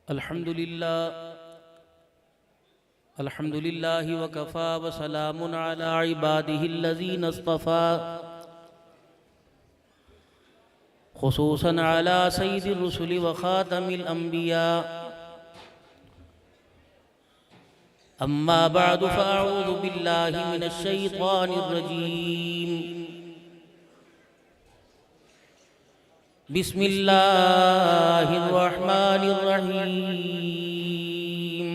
अल्हम्दुलिल्लाहि वकफ़ा वसलामुन अला इबादिहिल्लज़ीना इस्तफ़ा खुसूसन अला सय्यिदिर रुसुलि व ख़ातमिल अंबिया अम्मा बअदु फ़अऊज़ु बिल्लाहि मिनश शैतानिर रजीम बिस्मिल्लाहिर रहमानिर रहीम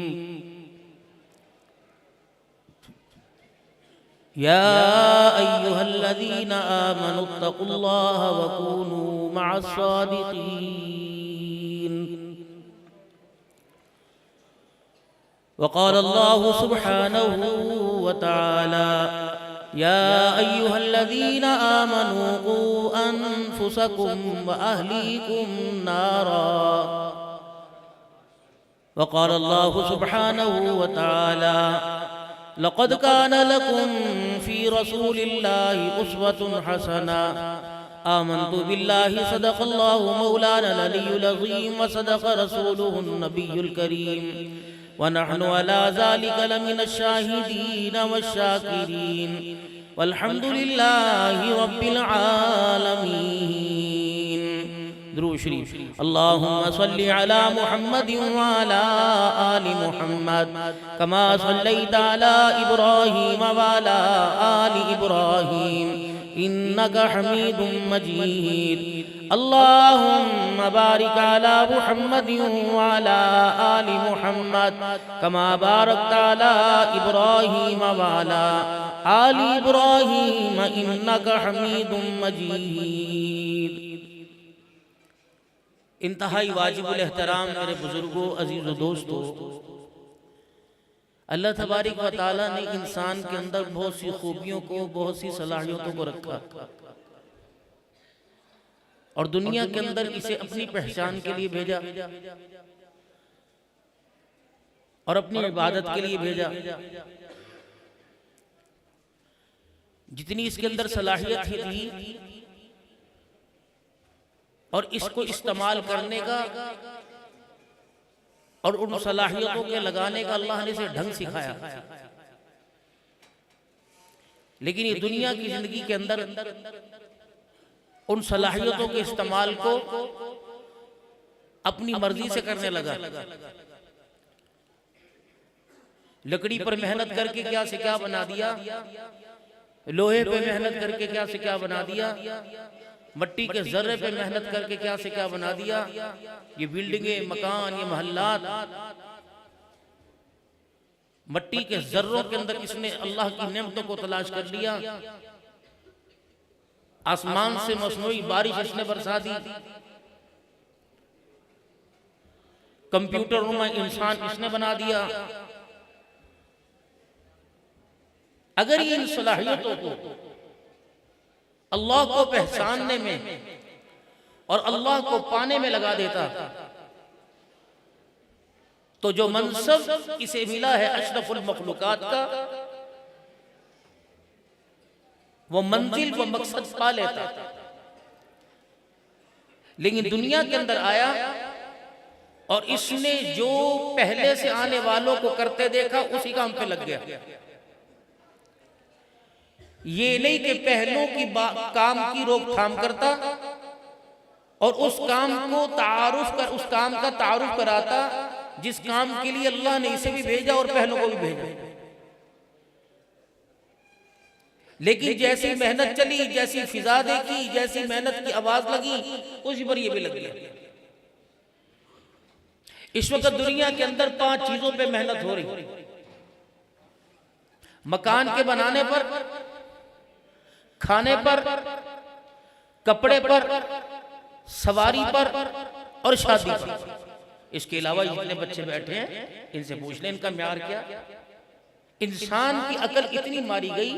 या अय्युहल्लज़ीना आमनुत्तक़ुल्लाहा वकूनू मअस्सादिक़ीन वक़ाल अल्लाहु सुब्हानहु व तआला या अय्युहल्लज़ीना आमनू क़ू अन्फुसकुम व अहलीकुम नारा वक़ाल अल्लाहु सुब्हानहु व तआला लक़द कान लकुम फ़ी रसूलिल्लाहि उस्वतुन हसना आमन्तु बिल्लाहि सदक़ल्लाहु मौलाना अल-अलियुल अज़ीम व सदक़ रसूलुहुन नबियुल करीम व नहनु अला ज़ालिका लमिनश शाहिदीन वश्शाकिरीन वल्हम्दुलिल्लाहि रब्बिल आलमीन। दुरूद शरीफ। अल्लाहुम्मा सल्लि अला मुहम्मदिन व अला आलि मुहम्मद कमा सल्लैता अला इब्राहीम व अला आलि इब्राहीम इन्नका हमीदुम मजीद। अल्लाहुम्मा बारिक अला मुहम्मदिन व अला आलि मुहम्मद कमा बारकता अला इब्राहीम व अला आलि इब्राहीम इन्नका हमीदुम मजीद। इंतहाई वाजिबुल एहतराम मेरे बुजुर्गों, अजीज़ व दोस्तों, अल्लाह तबारक व तआला ने इंसान के अंदर बहुत सी खूबियों को, बहुत सी सलाहियतों को रखा और दुनिया के अंदर इसे अपनी पहचान के लिए भेजा और अपनी इबादत के लिए भेजा। जितनी इसके अंदर सलाहियत थी और इसको इस्तेमाल करने का और उन सलाहियतों के लगाने का अल्लाह ने इसे ढंग सिखाया। लेकिन ये दुनिया की जिंदगी के अंदर उन सलाहियतों के इस्तेमाल को अपनी मर्जी से करने लगा। लकड़ी पर मेहनत करके क्या से क्या बना दिया, लोहे पे मेहनत करके क्या से क्या बना दिया, मट्टी के जर्रे पे मेहनत करके क्या से क्या बना दिया। ये बिल्डिंगें, मकान, ये मोहल्लात, मट्टी के जर्रों के अंदर इसने अल्लाह की नेमतों को तलाश कर लिया। आसमान से मसनूई बारिश इसने बरसा दी। कंप्यूटर नुमा इंसान इसने बना दिया। अगर ये इन सलाहियतों को अल्लाह को पहचानने में और अल्लाह को पाने में लगा देता तो जो मनसब इसे मिला है अशरफुल मखलूकात का, वो मंजिल, वो मकसद पा लेता। लेकिन दुनिया के अंदर आया और इसने जो पहले से आने वालों को करते देखा उसी काम पे लग गया। ये नहीं कि पहलों की काम की रोकथाम करता और उस काम को उस काम का तारुफ कराता जिस काम के लिए अल्लाह ने इसे भी भेजा और पहलों को भी भेजा। लेकिन जैसी मेहनत चली, जैसी फिजा देखी, जैसी मेहनत की आवाज लगी, उसी पर ये भी लग गया। इस वक्त दुनिया के अंदर 5 चीजों पे मेहनत हो रही। मकान के बनाने पर, खाने पर, कपड़े पर, सवारी पर और शादी पर। इसके अलावा जितने बच्चे बैठे हैं इनसे पूछ लें इनका म्यार क्या। इंसान की अकल इतनी मारी गई,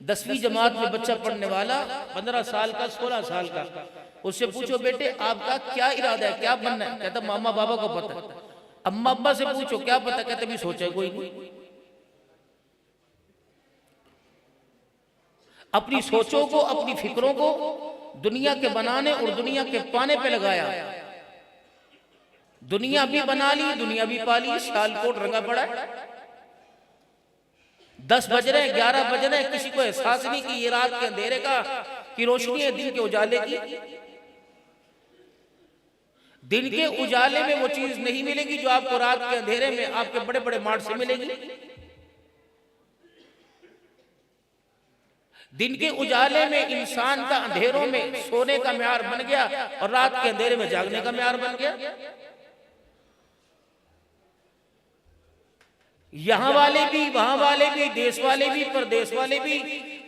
10वीं जमात में बच्चा पढ़ने वाला 15 साल का, 16 साल का, उससे पूछो बेटे आपका क्या इरादा है, क्या बनना है? कहता मामा बाबा को पता। अम्मा अब्बा से पूछो क्या पता, कहते भी सोचा कोई नहीं। अपनी सोचों को, अपनी फिक्रों को दुनिया के बनाने और दुनिया के पाने पे लगाया। दुनिया भी बना ली, दुनिया भी पाली, सियालकोट रंगा पड़ा है। 10 बज रहे, 11 बज रहे, किसी को एहसास नहीं कि ये रात के अंधेरे का की रोशनी है दिन के उजाले की। दिन के उजाले में वो चीज नहीं मिलेगी जो आपको रात के अंधेरे में आपके बड़े बड़े मार्ट से मिलेगी। दिन के उजाले में इंसान का अंधेरों में सोने का म्यार बन गया और रात के अंधेरे में जागने का म्यार बन गया। यहां वाले भी, वहां वाले भी, देश वाले भी, परदेश वाले भी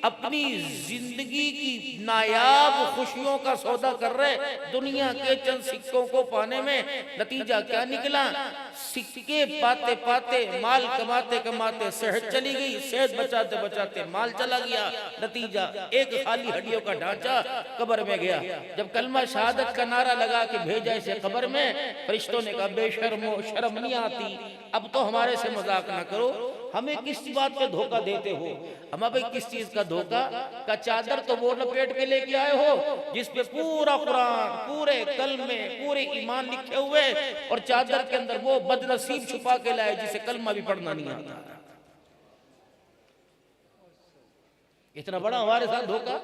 अपनी जिंदगी की नायाब खुशियों का सौदा कर रहे। दुनिया के चंद सिक्कों को पाने में नतीजा क्या निकला? सिक्के पाते पाते, माल कमाते कमाते सेहत चली गई, सेहत बचाते बचाते माल चला गया। नतीजा एक खाली हड्डियों का ढांचा कब्र में गया। जब कलमा शहादत का नारा लगा के भेजा इसे कब्र में, फरिश्तों ने कहा बेशर्मो, शर्म नहीं आती? अब तो हमारे से मजाक ना करो, हमें किस बात पे धोखा देते हो? हम अभी किस चीज का धोखा? का चादर तो वो लपेट के लेके आए हो जिस पे पूरा कुरान, पूरे कलमे, पूरे ईमान लिखे हुए, और चादर के अंदर वो बदनसीब छुपा के लाए जिसे कलमा भी पढ़ना नहीं आता। इतना बड़ा हमारे साथ धोखा।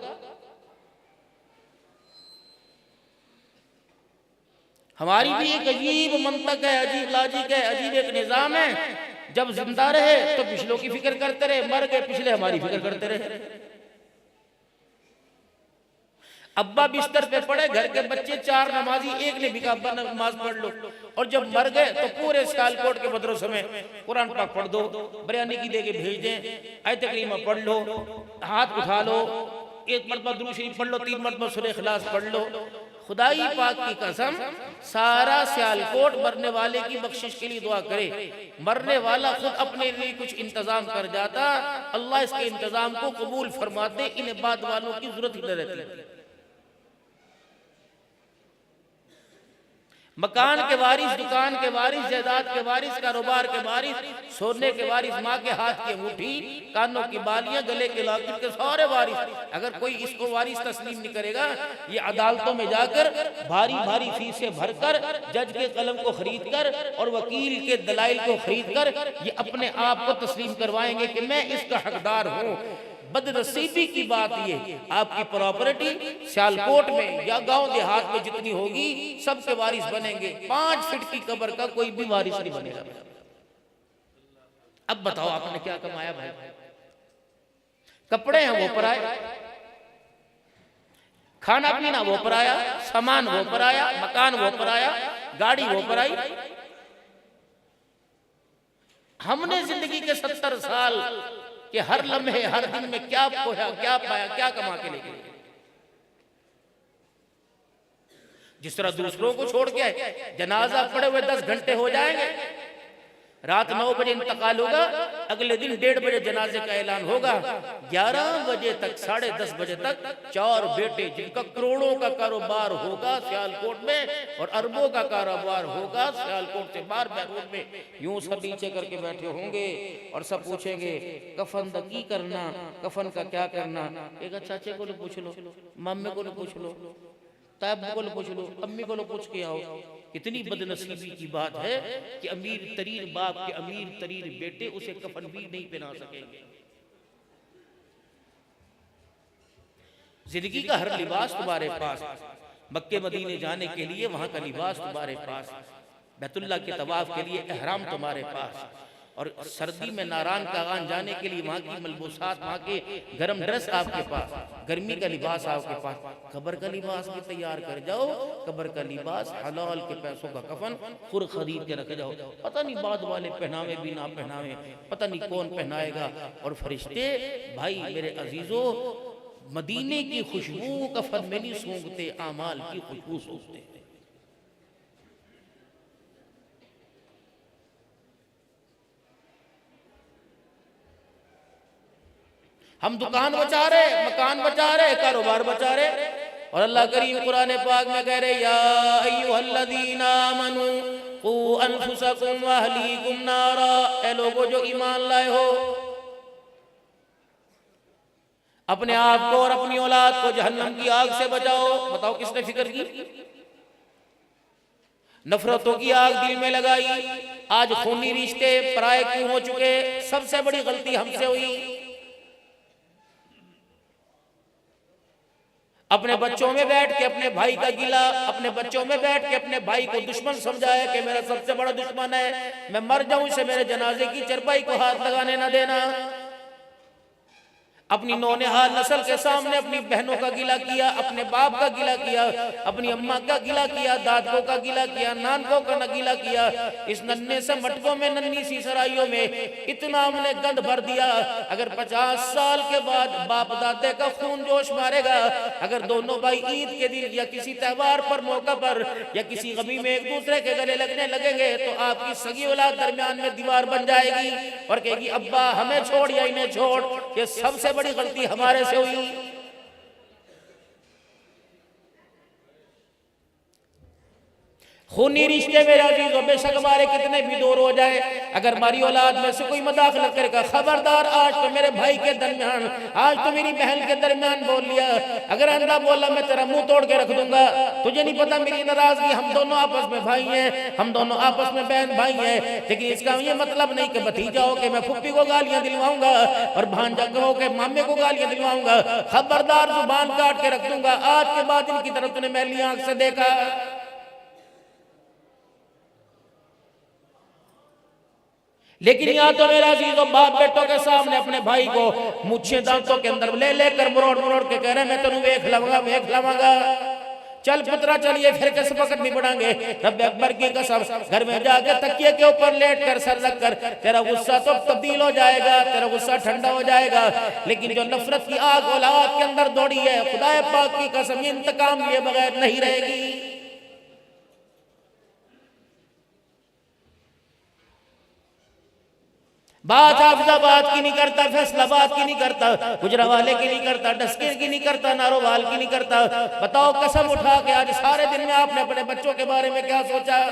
हमारी भी एक अजीब मंतक है, अजीब लॉजिक है, अजीब एक निजाम है। जब जिंदा रहे तो पिछलों की फिक्र करते रहे, मर गए पिछले हमारी फिक्र करते रहे। अब्बा बिस्तर पे पड़े, घर के बच्चे 4 नमाजी, एक ने भी कहा अब्बा नमाज पढ़ लो। और जब मर गए तो पूरे सियालकोट के मदरसों में कुरान पाक पढ़ दो, बिरयानी की दे के भेज दें, आयत करीमा पढ़ लो, हाथ उठा लो, 1 मरतबा दुरूद शरीफ पढ़ लो, 3 मरतबा सूरह इखलास पढ़ लो। खुदाई पाक की कसम, सारा सियालकोट मरने वाले की बख्शिश के लिए दुआ करे। मरने वाला खुद अपने लिए कुछ इंतजाम कर जाता, अल्लाह इसके इंतजाम को कबूल फरमाते, इन्हें बाद वालों की जरूरत ही न रहती। मकान के वारिस, दुकान के वारिस, जायदाद के वारिस, कारोबार के वारिस, सोने के वारिस, माँ के हाथ की अंगूठी, कानों की बालियां, गले के लॉकेट के सारे वारिस। अगर कोई इसको वारिस तस्लीम नहीं करेगा, ये अदालतों में जाकर भारी भारी फीसें भरकर, जज के कलम को खरीद कर और वकील के दलाइल को खरीद कर ये अपने आप को तस्लीम करवाएंगे कि मैं इसका हकदार हूँ। बदनसीबी की बात ये, आपकी प्रॉपर्टी सियालकोट में या गांव देहात में जितनी होगी सबके वारिस बनेंगे। 5 फीट की कब्र का कोई भी वारिस नहीं बनेगा। अब बताओ आपने क्या कमाया भाई? कपड़े हैं वो पराए, खाना पीना वो पराया, सामान वो पराया, मकान वो पराया, गाड़ी वो पराई। हमने जिंदगी के 70 साल कि हर लम्हे, हर दिन में क्या खोया, क्या पाया, क्या कमा के लेके। जिस तरह दूसरों को छोड़ के आए, जनाजा पड़े हुए 10 घंटे हो जाएंगे, रात 9 बजे इंतकाल होगा, अगले दिन 1:30 बजे जनाजे का ऐलान होगा, 11 बजे तक, 10:30 बजे तक 4 बेटे जिनका करोड़ों का कारोबार होगा सियालकोट में और अरबों का कारोबार होगा सियालकोट से बाहर रोड में, यूं सब नीचे करके बैठे होंगे और सब पूछेंगे कफन की करना, कफन का क्या करना। एक चाचे को पूछ लो, मम्मी को पूछ लो, ताब को पूछ लो, अम्मी को पूछ के आओ। इतनी बदनसीबी की बात है कि अमीर तरीन बाप के अमीर तरीन बेटे उसे कफन भी नहीं पहना सकेंगे। जिंदगी का हर लिबास तुम्हारे पास, मक्के मदीने जाने के लिए वहां का लिबास तुम्हारे पास, बैतुल्लाह के तवाफ के लिए एहराम तुम्हारे पास, और सर्दी में नारायण कागान जाने के लिए वहाँ की मलबूसात, वहाँ के गर्म ड्रेस आपके पास, गर्मी का लिबास आपके पास। कब्र का लिबास भी तैयार कर जाओ, कब्र का लिबास हलाल के पैसों का कफन खुद खरीद के रख जाओ। पता नहीं बाद वाले पहनावे भी ना पहनावे, पता नहीं कौन पहनाएगा। और फरिश्ते भाई मेरे अजीजों, मदीने की खुशबू कफन में नहीं सूंघते, आमाल की खुशबू सूंघते। हम दुकान बचा रहे, मकान बचा रहे, कारोबार बचा रहे, और अल्लाह करीम कुरान पाक में कह रहे या अय्युहल्लज़ीना आमनू कू अनफुसकुम व अहलीकुम नारा, ऐ लोगों जो ईमान लाए हो, अपने आप को और अपनी औलाद को जहन्नम की आग से बचाओ। बताओ किसने फिक्र की? नफरतों की आग दिल में लगाई, आज खूनी रिश्ते पराये क्यों हो चुके? सबसे बड़ी गलती हमसे हुई। अपने बच्चों में बैठ के अपने भाई का गिला, अपने बच्चों में बैठ के अपने भाई को दुश्मन समझाया कि मेरा सबसे बड़ा दुश्मन है, मैं मर जाऊं इसे मेरे जनाजे की चरपाई को हाथ लगाने ना देना। अपनी नौनिहाल नस्ल के सामने अपनी बहनों का गिला किया, अपने बाप का गिला किया, अपनी अम्मा का गिला किया, दादकों का गिला किया, नानकों का गिला किया। इस नन्हे से मटकों में, नन्ही सी सराइयों में इतना हमने गंद भर दिया। अगर 50 साल के बाद बाप दादे का खून जोश मारेगा, अगर दोनों भाई ईद के दिन या किसी त्योहार पर, मौका पर या किसी गमी में एक दूसरे के गले लगने लगेंगे, तो आपकी सगी औलाद दरमियान में दीवार बन जाएगी और कहेगी अब्बा हमें छोड़ या इन्हें छोड़। ये सबसे बड़ी गलती हमारे से हुई। खूनी रिश्ते मेरे अजीजों, बेशक हमारे कितने भी दूर हो जाए, अगर हमारी औलाद में से कोई मदाखलत करेगा, खबरदार आज तो मेरे भाई के दरमियान, आज तो मेरी बहन के दरमियान बोल लिया, अगर अंधा बोला मैं तेरा मुंह तोड़ के रख दूंगा। तुझे नहीं पता मेरी नाराजगी, हम दोनों आपस में भाई हैं, हम दोनों आपस में बहन भाई हैं। लेकिन इसका ये मतलब नहीं कि भतीजा हो के मैं फुप्पी को गालियां दिलवाऊंगा और भांजा हो के मामे को गालियां दिलवाऊंगा। खबरदार जुबान काट के रख दूंगा। आज के बाद इनकी तरफ तूने मैली आंख से देखा। लेकिन यहाँ तो मेरा अजीजों बाप बेटों के सामने अपने भाई को मुझे दांतों के अंदर ले लेकर मरोड़ मरोड़ के कह रहे मैं तेनू वेख लवांगा। चल पुत्रा चलिए फिर किस वक्त नहीं बढ़ांगे। रब अकबर की कसम, घर में जाके तकिए के ऊपर लेट कर सर रख कर, तेरा गुस्सा तो तब्दील हो जाएगा, तेरा गुस्सा ठंडा हो जाएगा। लेकिन जो नफरत की आग औलाद के अंदर दौड़ी है, खुदा पाक की कसम इंतकाम लिए बगैर नहीं रहेगी। बात हाफिजाबाद की नहीं करता, फैसलाबाद की नहीं करता, गुजरावाले की नहीं करता, डस्के की नहीं करता, नारोवाल की नहीं करता। बताओ कसम उठा के आज सारे दिन में आपने अपने बच्चों के बारे में क्या सोचा?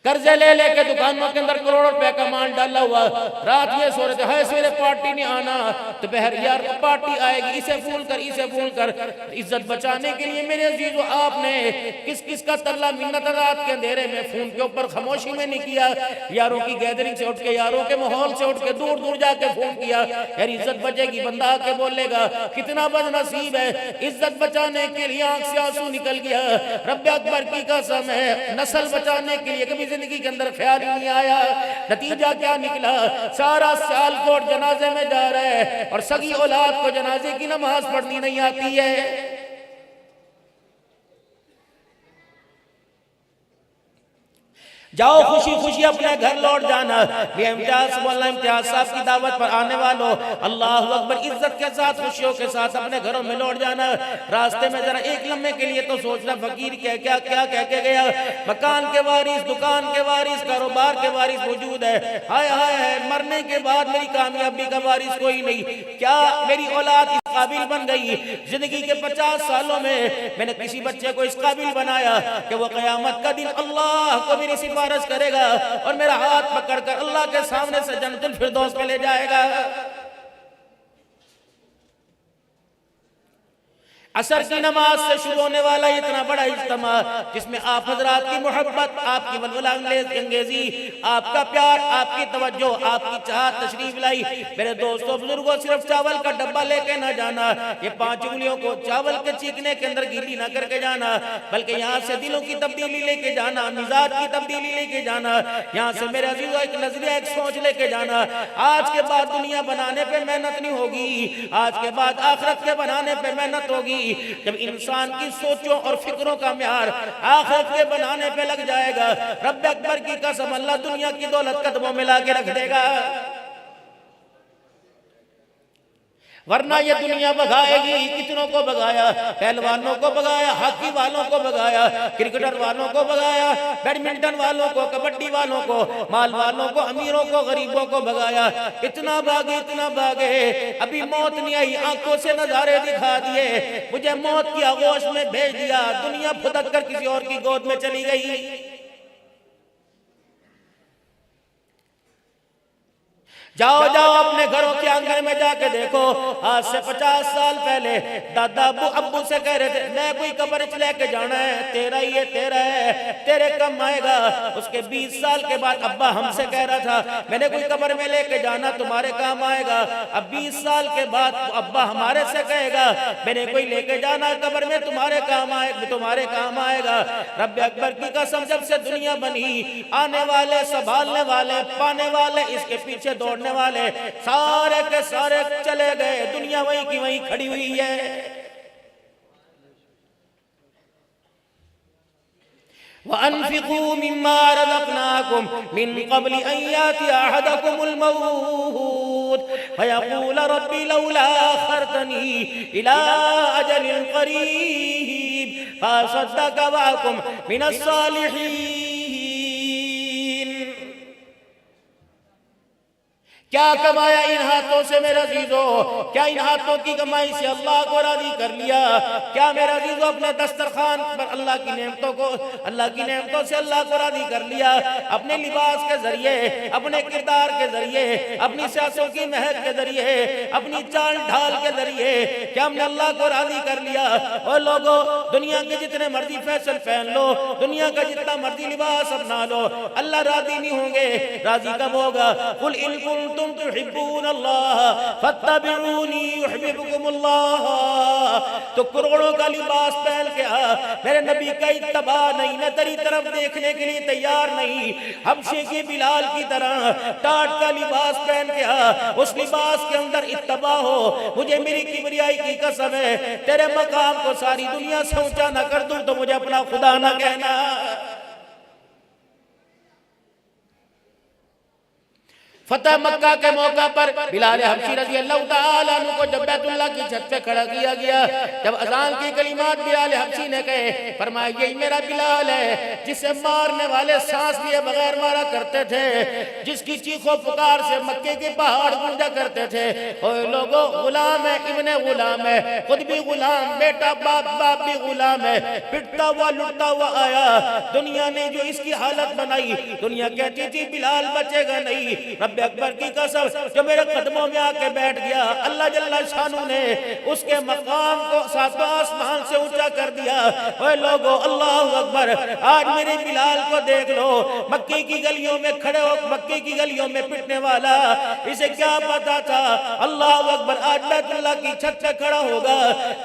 कर्जे ले लेके दुकानों के अंदर करोड़ों रुपए का माल डाला हुआ, रात ये सो रहे थे हाय सवेरे पार्टी नहीं आना, दोपहर यार पार्टी आएगी, इसे फूल कर इज्जत बचाने के लिए मेरे अजीजों आपने किस किस का तरला मिन्नत रात के अंधेरे में फोन के ऊपर खामोशी में नहीं किया। यारों की गैदरिंग से उठ के, यारों के माहौल से उठ के दूर दूर जाके फोन किया, यार इज्जत बचेगी। बंदा आके बोलेगा कितना बदनसीब है, इज्जत बचाने के लिए आंख से आंसू निकल गया। रब अकबर की कसम है, नस्ल बचाने के लिए कभी जिंदगी के अंदर ख्याल ही नहीं आया। नतीजा क्या निकला? सारा साल कोट जनाजे में जा रहा है और सगी औलाद को जनाजे की नमाज पढ़नी नहीं आती है। जाओ खुशी खुशी अपने घर लौट जाना। इम्तियाज साहब की दावत पर आने वालों, अल्लाह अकबर, इज्जत के साथ खुशियों के साथ अपने घरों में लौट जाना। रास्ते में जरा एक लम्हे के लिए तो सोचना फकीर क्या क्या क्या कह के गया। मकान के वारिस, दुकान के वारिस, कारोबार के वारिस मौजूद है, हाय हाय हाय, मरने के बाद मेरी कामयाबी का वारिस कोई नहीं। क्या मेरी औलाद इस काबिल बन गई? जिंदगी के 50 सालों में मैंने किसी बच्चे को इस काबिल बनाया कि वो क़यामत का दिन अल्लाह को मेरी सिफारिश करेगा और मेरा हाथ पकड़कर अल्लाह के सामने से जन्नतुल फिरदौस में ले जाएगा। असर की नमाज से शुरू होने वाला इतना बड़ा इज्तिमा जिसमें आप हजरात की मोहब्बत, आपकी वलवला अंगेजी, आपका प्यार, आपकी तवज्जो, आपकी चाहत तशरीफ लाई। मेरे दोस्तों बुजुर्गों, सिर्फ चावल का डब्बा लेके ना जाना, ये 5 उंगलियों को चावल के चीखने के अंदर गीली ना करके जाना, बल्कि यहाँ से दिलों की तब्दीली लेके जाना, मिजाज की तब्दीली लेके जाना। यहाँ से मेरे अजीजों एक नजरिया, एक सोच लेके जाना। आज के बाद दुनिया बनाने पे मेहनत नहीं होगी, आज के बाद आखिरत के बनाने पे मेहनत होगी। जब इंसान की सोचों और फिक्रों का म्यार आखिरत के बनाने पे लग जाएगा, रब अकबर की कसम अल्लाह दुनिया की दौलत कदमों में लाके रख देगा। वरना ये दुनिया भगाएगी। कितनों को भगाया, पहलवानों को भगाया, हॉकी वालों को भगाया, क्रिकेटर वालों को भगाया, बैडमिंटन वालों को, कबड्डी वालों को, माल वालों को, अमीरों को, गरीबों को भगाया। इतना भागे, इतना भागे, अभी मौत नहीं आई, आंखों से नजारे दिखा दिए, मुझे मौत की आगोश में भेज दिया, दुनिया फुदक कर किसी और की गोद में चली गई। जाओ जाओ अपने घरों के आंगन में जाके देखो, आज से 50 साल पहले दादा अब्बू अब्बू से कह रहे थे मैं कोई कब्र लेके जाना है, तेरा ही है, तेरा है, तेरे कम आएगा। उसके 20 साल के बाद अब्बा हमसे कह रहा था मैंने कोई कब्र में लेके जाना, तुम्हारे काम आएगा। अब 20 साल के बाद अब्बा हमारे से कहेगा मैंने कोई लेके जाना कब्र में, तुम्हारे काम आएगा, तुम्हारे काम आएगा। रब अकबर की कसम, जब से दुनिया बनी आने वाले, संभालने वाले, पाने वाले, इसके पीछे दौड़ने वाले सारे के सारे चले गए, दुनिया वहीं की वहीं खड़ी हुई है। वअन्फिकू मिम्मा रज़क़नाकुम मिन क़ब्लि अन यातिया अहदकुमुल मौत फयक़ूल रब्बी लौला अख़रतनी इला अजलिन क़रीब फ़असद्दक़ व अकुन मिनस सालिहीन। क्या कमाया इन हाथों से मेरा अज़ीज़ो, क्या इन हाथों की कमाई से अल्लाह को राज़ी कर लिया? क्या मेरा अज़ीज़ो अपने दस्तरखान पर अल्लाह की नेमतों को, अल्लाह की नेमतों से अल्लाह को राज़ी कर लिया? अपने लिबास के जरिए, अपने किरदार के जरिए, अपनी सियासों की महक के जरिए, अपनी चाल ढाल के जरिए क्या हमने अल्लाह को राज़ी कर लिया? और लोगों, दुनिया के जितने मर्जी फैशन पहन लो, दुनिया का जितना मर्जी लिबास अपना लो, अल्लाह राज़ी नहीं होंगे। राज़ी कब होगा? कुल इन कुंतुम तुहिब्बूनल्लाह फत्तबिऊनी युहिब्बुकुमुल्लाह। तो करोड़ों का लिबास पहन के मेरे नबी का इत्तबा नहीं, न तेरी तरफ देखने के लिए तैयार नहीं। हबशे के बिलाल की तरह टाट का लिबास पहन के उस लिबास के अंदर इत्तबा हो। मुझे मेरी किबरियाई की कसम है, तेरे मकाम को सारी दुनिया से ऊंचा न कर दूं तो मुझे अपना खुदा न कहना। फतह मक्का के मौका पर बिलाल हबशी रज़ी अल्लाह ताला अन्हु को जब बैतुल्लाह की छत पे खड़ा किया गया, जब अज़ान की कलिमात बिलाल हबशी ने कहे, फरमाया यही मेरा बिलाल है जिसे मारने वाले सांस लिए बगैर मारा करते थे, जिसकी चीखों पुकार से मक्के के पहाड़ गूंजा करते थे। ओए लोगों, गुलाम है, इब्ने गुलाम है, खुद भी गुलाम, बेटा बाप, बाप भी गुलाम है, पिटता हुआ लुटता हुआ आया। दुनिया ने जो इसकी हालत बनाई, दुनिया कहती थी बिलाल बचेगा नहीं। रब अकबर की कसम, जो मेरे कदमों में आके बैठ गया, अल्लाह जल्ला शानू ने उसके मकाम को सातों आसमान से ऊंचा कर दिया। ओए लोगो, अल्लाह अकबर, आज मेरे बिलाल को देख लो, मक्के की गलियों में खड़े हो, मक्के की गलियों में पिटने वाला, इसे क्या पता था? अल्लाह अकबर, आज बैतुल्लाह की छत पे खड़ा होगा,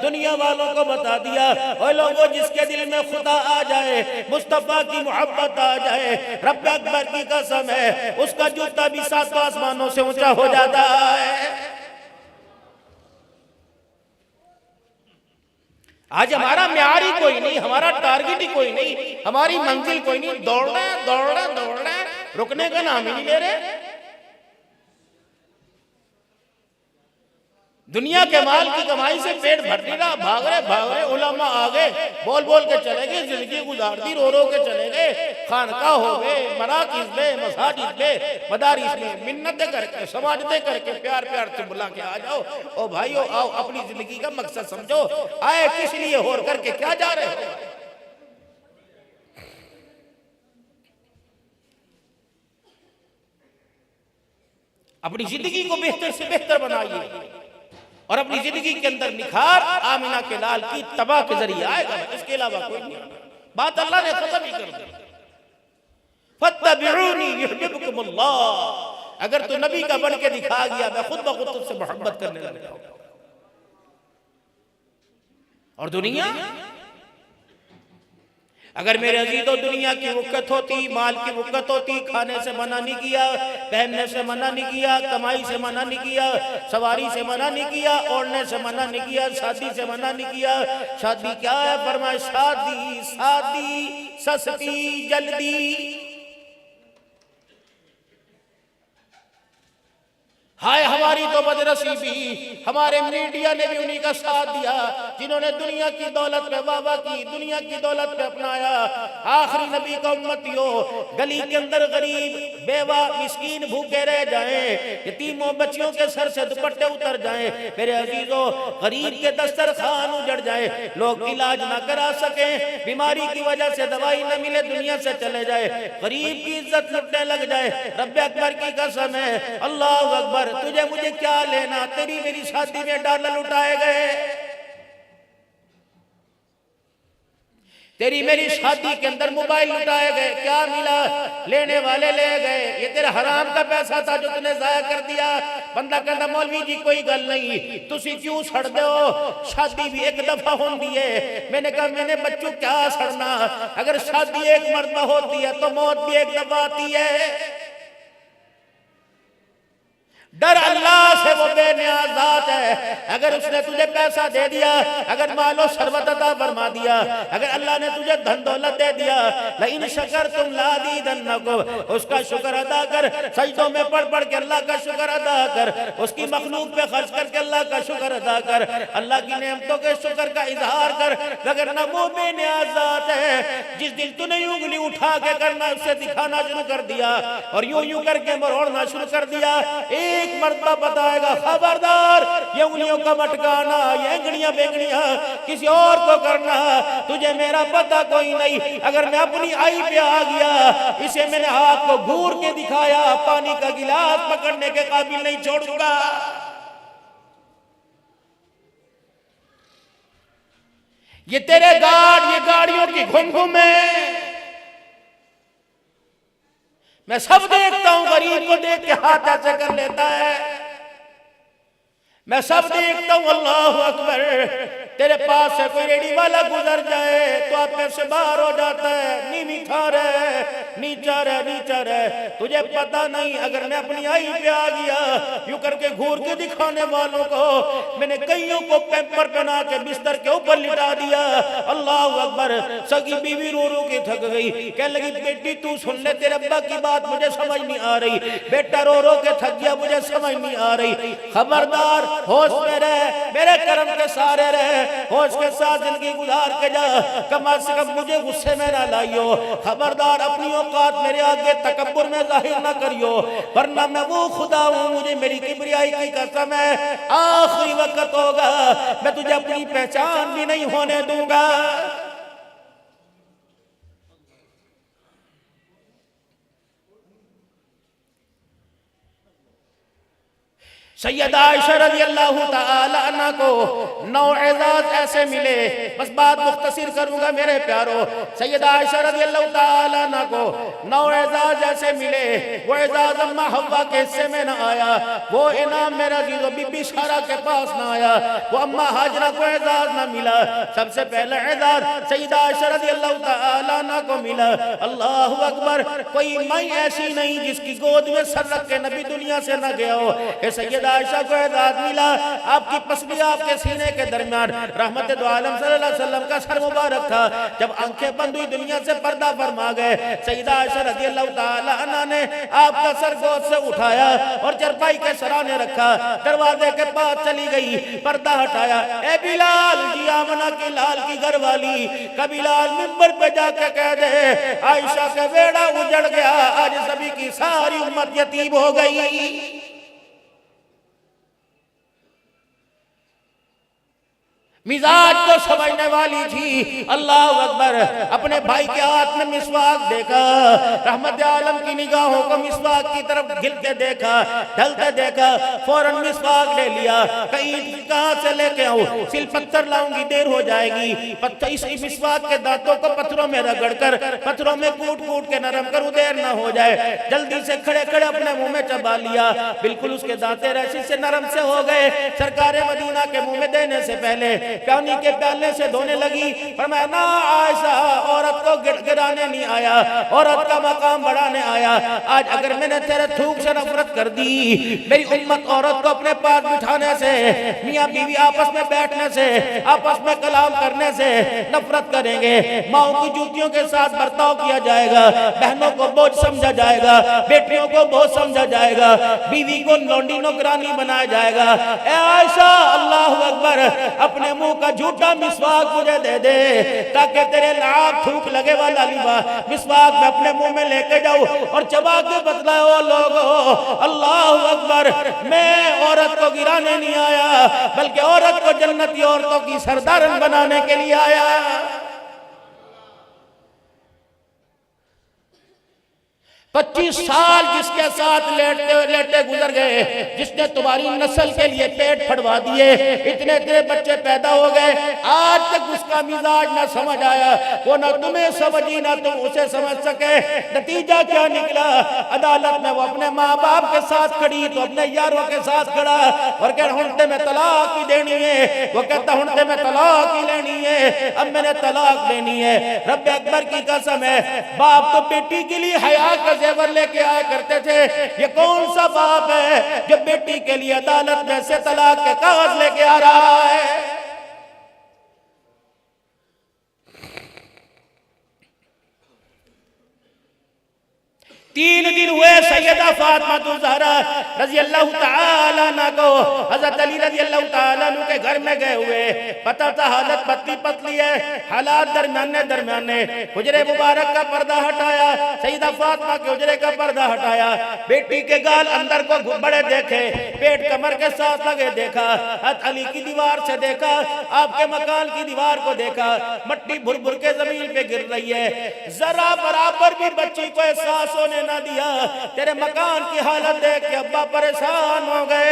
दुनिया वालों को बता दिया। ओए लोगो, जिसके दिल में खुदा आ जाए, मुस्तफा की मोहब्बत आ जाए, रब अकबर की कसम है, उसका जूता भी सातों आसमानों से ऊंचा हो जाता है। आज हमारा म्यार ही कोई नहीं, हमारा टारगेट ही कोई नहीं, हमारी मंजिल कोई नहीं। दौड़ना है, दौड़ना है, दौड़ना है, रुकने का नाम ही नहीं ले रहे। दुनिया के माल की कमाई से पेट भर नहीं रहा, भाग रहे उलमा आ गए, बोल बोल के चले गए, जिंदगी गुजार दी, रो रो के चले गए, खानका हो गए, मराकिज में, मसाजिद में, मदारिस में, मिन्नतें करके, समाजतें करके, प्यार प्यार से बुला के आ जाओ। ओ भाइयों, आओ, अपनी जिंदगी का मकसद समझो, आए किस लिए, होर करके क्या जा रहे हो? अपनी जिंदगी को बेहतर से बेहतर बनाइए और अपनी जिंदगी के अंदर निखार आमिना के लाल की तबाह के जरिए आएगा, इसके अलावा कोई नहीं। बात अल्लाह ने खत्म ही कर दी। फत्तबिऊनी युहिब्बुकुमुल्लाह, अगर तू नबी का बन के दिखा गया, मैं खुद ब खुद तुझसे मोहब्बत करने लग जाऊंगा। और दुनिया, अगर मेरे अजीजों दुनिया की वक़्त होती, माल की वक़्त होती, खाने से मना नहीं किया, पहनने से मना नहीं किया, कमाई से मना नहीं किया, सवारी से मना नहीं किया, ओढ़ने से मना नहीं किया, शादी से मना नहीं किया। शादी क्या है? फरमाया शादी शादी सस्ती जल्दी। हाय हमारी तो बदनसीबी, हमारे मीडिया ने भी उन्हीं का साथ दिया जिन्होंने दुनिया की दौलत पे वाह की, दुनिया की दौलत पे अपनाया। आखिरी नबी का उम्मतियों, गली के अंदर गरीब बेवा मिस्कीन भूखे रह जाएं, यतीमों बच्चियों के सर से दुपट्टे उतर जाएं, मेरे अजीजों गरीब के दस्तरखान उजड़ जाए, लोग इलाज ना करा सके, बीमारी की वजह से दवाई न मिले, दुनिया से चले जाए, गरीब की इज्जत लुटने लग जाए। रब्बे अकबर की कसम है, अल्लाह अकबर, तुझे मुझे क्या लेना, तेरी मेरी शादी में डॉलर लुटाए गए, तेरी मेरी शादी के अंदर मोबाइल लुटाए गए, क्या मिला, लेने वाले ले गए, ये तेरा हराम का पैसा था जो तूने जाया कर दिया। बंदा कहता मौलवी जी कोई गल नहीं, तुसी क्यों सड़ दो, शादी भी एक दफा होती है। मैंने कहा मैंने बच्चों क्या सड़ना, अगर शादी एक मरतबा होती है तो मौत भी एक दफा आती है। डर अल्लाह से, वो बेनियाज ज़ात है। अगर उसने तुझे पैसा दे दिया, अगर मालो सर्वत अता फरमा दिया, अगर अल्लाह ने तुझे धन दौलत दे दिया, लेकिन शकर तुम लाज़ीदन्नकुम, उसका शुक्र अदा कर, सजदों में पढ़ पढ़ के अल्लाह का शुक्र अदा कर, उसकी मखलूक पे खर्च करके अल्लाह का शुक्र अदा कर, अल्लाह की नेमतों के शुक्र का इजहार कर। अगर न वो बेनियाज ज़ात है, जिस दिन तूने उंगली उठा के करना उससे दिखाना शुरू कर दिया और यूं यूं करके मरोड़ना शुरू कर दिया, एक मर्तबा बताएगा खबरदार, ये उंगलियों का मटकाना, ये एंगड़ियां बेंगड़ियां किसी और को करना, तुझे मेरा पता कोई नहीं। अगर मैं अपनी आई पे आ गया, इसे मैंने हाथ को घूर के दिखाया, पानी का गिलास पकड़ने के काबिल नहीं छोड़ूंगा। ये तेरे ये गाड़ियों की घुम घुम है, मैं सब देखता हूं, गरीब को देख के हाथ ऐसे कर लेता है, मैं सब देखता हूं। अल्लाह अकबर, तेरे पास से कोई रेडी वाला गुजर जाए तो आप पैसे बाहर हो जाता है, नीवी खा रहे, नीचा रहे, नीचा रहे, तुझे पता नहीं। अगर मैं अपनी आई पे आ गया, यूं करके घूर के दिखाने वालों को मैंने कईयों को पेपर पहना के बिस्तर के ऊपर लिटा दिया। अल्लाह अकबर, सगी बीवी रो रो के थक गई, कहने लगी बेटी तू सुन ले, तेरे अब्बा की बात मुझे समझ नहीं आ रही, बेटा रो रो के थक गया, मुझे समझ नहीं आ रही। खबरदार, होश में रह, मेरे कर्म के सारे रहे, होश के साथ जिंदगी गुजार के जा, कम से कम मुझे गुस्से में ना लाइयो। खबरदार, अपनी औकात मेरे आगे तकब्बुर में जाहिर ना करियो, वरना मैं वो खुदा हूं, मुझे मेरी किबरियाई की कसम है, आखिरी वक्त होगा मैं तुझे अपनी पहचान भी नहीं होने दूंगा। सैयदा आयशा रज़ियल्लाहु ताला अन्हा को 9 एजाज ऐसे मिले, बस बात मुख्तसर करूंगा मेरे प्यारो। सैयदा आयशा रज़ियल्लाहु ताला अन्हा को 9 एजाज ऐसे मिले, वो एजाज अम्मा हव्वा के हिस्से में न आया, वो इनाम मेरा जीजो बीबी सारा के पास न आया, वो अम्मा हाजरा को एजाज न मिला। सबसे पहले एजाज सैयदा आयशा रज़ियल्लाहु ताला अन्हा को मिला। अल्लाहु अकबर, कोई माई ऐसी नहीं जिसकी गोद में सर रख के नबी दुनिया से न गया हो। सैयदा आयशा को एजाज मिला, आपकी पसली आपके सीने के दरमियान रहमत दो आलम सल्लल्लाहु अलैहि वसल्लम का सर मुबारक था। जब आंखें बंद हुई, दुनिया से पर्दा फरमा गए, सैयदा आयशा रज़ियल्लाहु ताला अन्हा ने आपका सर गोद से उठाया और चरपाई के सराहने रखा, दरवाजे के पास चली गई, पर्दा हटाया, ए बिलाल जी आमना की लाल की घर वाली, कबिलाल मिंबर पे जाके कह दे आयशा का बेड़ा उजड़ गया, आज सभी की सारी उम्मत यतीम हो गई। मिजाज को समझने वाली थी। अल्लाह अकबर, अपने भाई के हाथ में मिसवाक देखा, रहमत आलम की निगाहों को मिसवाक की तरफ गिरते देखा, ढलते देखा, फौरन मिसवाक ले लिया, कहीं कहां से लेके आऊं, सिल पत्थर लाऊंगी देर हो जाएगी, पत्थर इस मिसवाक के दांतों को पत्थरों में रगड़कर, पत्थरों में कूट कूट के नरम कर देर ना हो जाए। जल्दी से खड़े खड़े अपने मुंह में चबा लिया, बिल्कुल उसके दांते रसी से नरम से हो गए। सरकारे मदीना के मुंह में देने से पहले पानी के प्याले से धोने लगी। फरमाया ना आयशा, औरत को गिराने नहीं आया, औरत का मकाम बढ़ाने आया। आज अगर मैंने तेरे थूक से नफरत कर दी, मेरी उम्मत औरत को अपने पास बिठाने से, मियाँ बीवी आपस में बैठने से, आपस में कलाम करने से नफरत करेंगे। माओ की जूतियों के साथ बर्ताव किया जाएगा, बहनों को बोझ समझा जाएगा, बेटियों को बोझ समझा जाएगा, बीवी को लौंडी नौकरानी बनाया जाएगा। ए आयशा, अल्लाह अकबर, अपने मुंह का झूठा मिसवाक मुझे दे दे ताकि तेरे लाभ थूक लगे वाला मिसवाक मैं अपने मुंह में लेके जाऊं और चबा के बतलाओ लोगों, अल्लाह अकबर, मैं औरत को गिराने नहीं आया बल्कि औरत को जन्नती औरतों की सरदारन बनाने के लिए आया। 25 साल जिसके साथ लेटते लेटते गुजर गए, जिसने तुम्हारी नस्ल के लिए पेट फटवा दिए, इतने इतने बच्चे पैदा हो गए, आज तक उसका मिजाज ना समझ आया, वो ना तुम्हें समझी ना तुम उसे समझ सके। नतीजा क्या निकला? अदालत में वो अपने माँ बाप के साथ खड़ी तो अपने यारों के साथ खड़ा और कह हुंडे में तलाक ही देनी है। वो कहता हुंडे में तलाक ही लेनी है, अब मैंने तलाक लेनी है। रब्बे अकबर की कसम है, बाप तो बेटी के लिए हया का जेवर लेके आया करते थे। ये कौन सा बाप है जो बेटी के लिए अदालत में से तलाक के कागज लेके आ रहा है? 3 दिन हुए सैयदा फातिमा ज़हरा रज़ी अल्लाह तआला अन्हा को हज़रत अली रज़ी अल्लाह तआला अन्हु के घर में गए हुए। पता था हालत पतली पतली है, हालात दरमियाने। हुजरे मुबारक का पर्दा हटाया, सैयदा फातिमा के हुजरे का पर्दा हटाया, बेटी के गाल अंदर को बड़े देखे, पेट कमर के साथ लगे देखा, हज़रत अली की दीवार से देखा, आपके मकान की दीवार को देखा, मट्टी भुर भुर के जमीन पे गिर रही है। जरा बराबर भी बच्ची को एहसास होने ना दिया। तेरे मकान की हालत देख के अब्बा परेशान हो गए,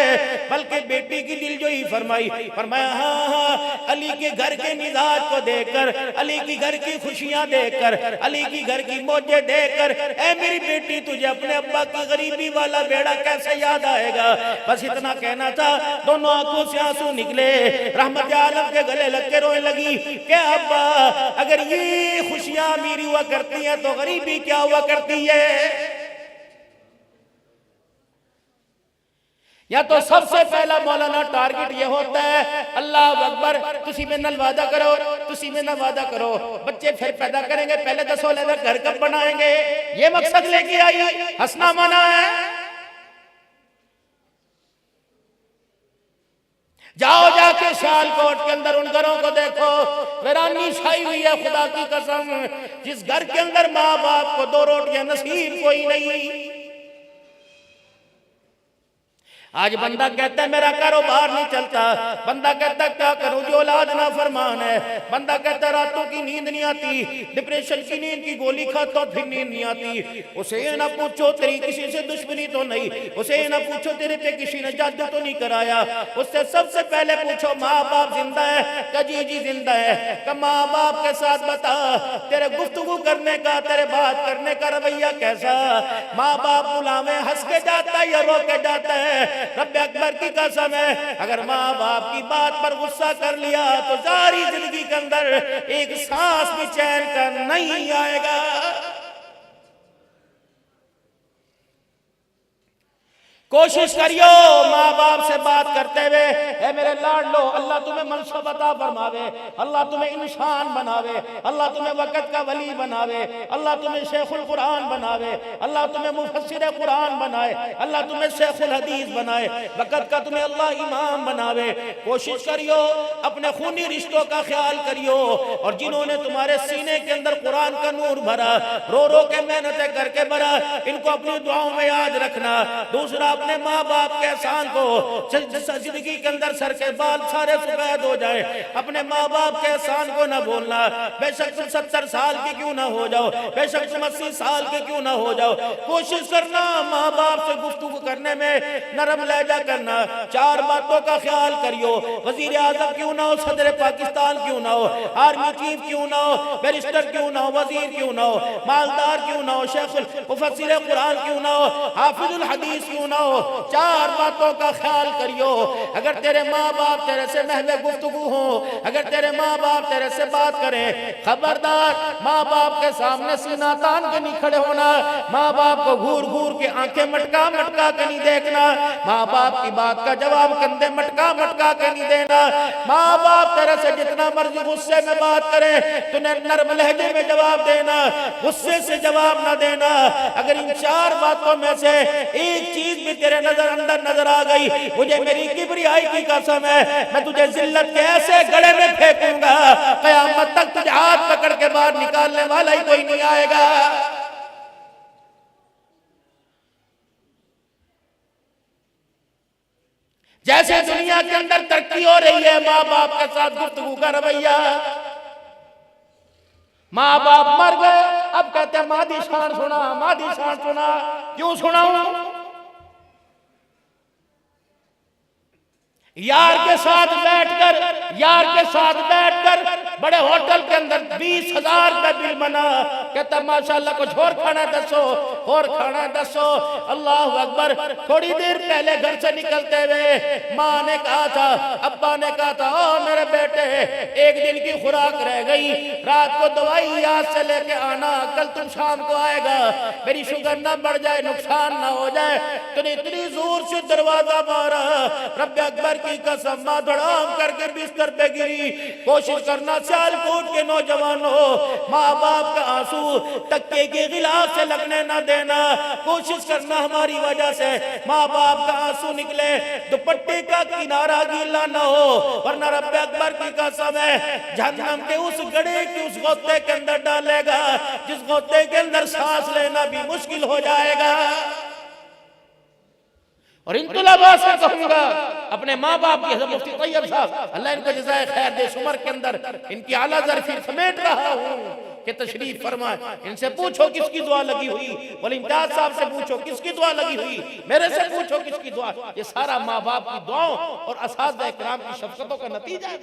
बल्कि बेटी की दिलजोई फरमाया हाँ हाँ, अली के घर के मिजाज को देखकर, अली की घर की खुशियां देखकर, अली की घर की मौजें देखकर, ऐ मेरी बेटी तुझे अपने अब्बा की गरीबी वाला बेड़ा कैसे याद आएगा। बस इतना कहना था, दोनों आंखों से आंसू निकले, रहमत आलम के गले लग के रोने लगी क्या अब्बा, अगर ये खुशियां अमीरी हुआ करती है तो गरीबी क्या हुआ करती है। या तो सबसे पहला मौलाना टारगेट ये होता है, अल्लाह अकबर, तुसी में नल वादा करो, तुसी में न वादा करो, बच्चे फिर पैदा करेंगे, पहले दसो लेना घर कब बनाएंगे, ये मकसद लेके आई, हंसना मना है। जाओ जाके सियालकोट के अंदर उन घरों को देखो, वीरानी छाई हुई है। खुदा की कसम, जिस घर के अंदर माँ बाप को 2 रोटियां नसीब कोई नहीं। आज बंदा कहता है मेरा कारोबार नहीं चलता, बंदा कहता क्या करूं जो औलाद ना फरमान है, बंदा कहता रातों की नींद नहीं आती, डिप्रेशन की नींद की गोली खाता हूं फिर नींद नहीं आती। उसे ये ना पूछो तेरी किसी से दुश्मनी तो नहीं, उसे ये ना पूछो तेरे पे किसी ने जादू तो नहीं कराया, उससे सबसे पहले पूछो माँ बाप जिंदा है क्या? जी जी जिंदा है। क्या माँ बाप के साथ बता तेरे गुफ्तगू करने का, तेरे बात करने का रवैया कैसा? माँ बाप बुलावे हंस के जाता है या रो के जाता है? रब्बे अकबर की कसम है, अगर माँ बाप की बात पर गुस्सा कर लिया तो सारी जिंदगी के अंदर एक सांस भी चैन का नहीं आएगा। कोशिश करियो माँ बाप से बात करते हुए, है मेरे लाडलो, अल्लाह तुम्हें मनसब अता फरमावे, अल्लाह तुम्हें इंसान बनावे, अल्लाह तुम्हें वक़्त का वली बनावे, अल्लाह तुम्हें शेखुल कुरान बनावे, अल्लाह तुम्हें मुफस्सिर कुरान बनाए, अल्लाह तुम्हें शेखुल हदीस बनाए, वक़्त का तुम्हें अल्लाह इमाम बनावे। कोशिश करियो, अपने खूनी रिश्तों का ख्याल करियो, और जिन्होंने तुम्हारे सीने के अंदर कुरान का नूर भरा, रो रो के मेहनतें करके भरा, इनको अपनी दुआओं में याद रखना। दूसरा, अपने माँ बाप के एहसान को, जिंदगी के अंदर सर के बाल सारे सफेद हो जाए, अपने माँ बाप के एहसान को ना भूलना। बेशक तुम 70 साल के क्यों ना हो जाओ, बेशक तुम 80 साल के क्यों ना हो जाओ, कोशिश करना माँ बाप से गुफ्तगू करने में नरम लहजा करना। 4 बातों का ख्याल करियो, वजीर आजम क्यों ना हो, सदर पाकिस्तान क्यों ना हो, आर्मी चीफ क्यों ना हो, बैरिस्टर क्यों ना हो, वजीर क्यों ना हो, मालदार क्यों ना हो, शेखुल मुफस्सिर कुरान क्यों ना हो, हाफिजुल हदीस क्यों ना हो, फरमाओ, चार बातों का ख्याल करियो। अगर तेरे माँ बाप तेरे से महवे गुफ्तगू हो, अगर तेरे माँ बाप तेरे से बात करें, खबरदार माँ बाप के सामने सीना तान के नहीं खड़े होना, माँ बाप को घूर घूर के आंखें मटका मटका के नहीं देखना, माँ बाप की बात का जवाब कंधे मटका मटका के नहीं देना। माँ बाप तेरे से जितना मर्जी गुस्से में बात करे, तूने नरम लहजे में जवाब देना, गुस्से से जवाब ना देना। अगर इन चार बातों में से एक चीज भी तेरे नजर अंदर नजर आ गई, मुझे मेरी किबरियाई की कसम है, मैं तुझे जिल्लत के ऐसे गड़े में फेंकूंगा, कयामत तक तुझे हाथ पकड़ के बाहर निकालने वाला ही कोई नहीं आएगा। जैसे दुनिया के अंदर तरक्की हो रही है, माँ बाप के साथ गुफ्तगू का रवैया, माँ बाप मर गए, अब कहते हैं मादी शान सुना, मादी शान सुना। क्यों सुनाऊं? यार के साथ बैठकर बड़े होटल के अंदर 20,000 का बिल बना, कहता माशाल्लाह कुछ और खाना दसो, और खाना दसो। अल्लाह अकबर। थोड़ी देर पहले घर से निकलते हुए माँ ने कहा था, अब्बा ने कहा था, ओ मेरे बेटे, एक दिन की खुराक रह गई, रात को दवाई याद से लेके आना, कल तुम शाम को आएगा, मेरी शुगर ना बढ़ जाए, नुकसान ना हो जाए। तूने इतनी जोर से दरवाजा मारा, रब्बे अकबर की कसम, माँ धड़ाम करके बिस्तर पे गिरी। कोशिश करना सियालकोट के नौजवानों, माँ बाप का आंसू तक्के के गिलाफ से लगने ना देना। कोशिश करना हमारी वजह से माँ बाप का आंसू निकले, दुपट्टे का किनारा गीला ना हो, वरना रब्बे अकबर की कसम है, जहन्नम के उस गड्ढे के उस गोते के अंदर डालेगा, जिस गोते के अंदर सांस लेना भी मुश्किल हो जाएगा। और इन तुलबा से कहूंगा, अपने माँ बाप की, हज़रत मुफ्ती तैयब साहब अल्लाह इनको जज़ाए खैर दे, उम्र के अंदर इनकी आला ज़रफ़ी समेट रहा हूँ कि तशरीफ फरमाए। इनसे पूछो किसकी दुआ लगी हुई, बोले इम्तियाज साहब से पूछो किसकी दुआ लगी हुई, मेरे से पूछो किसकी दुआ। ये सारा माँ बाप की दुआओं और असातिज़ा इकराम की शफ़क़तों का नतीजा है।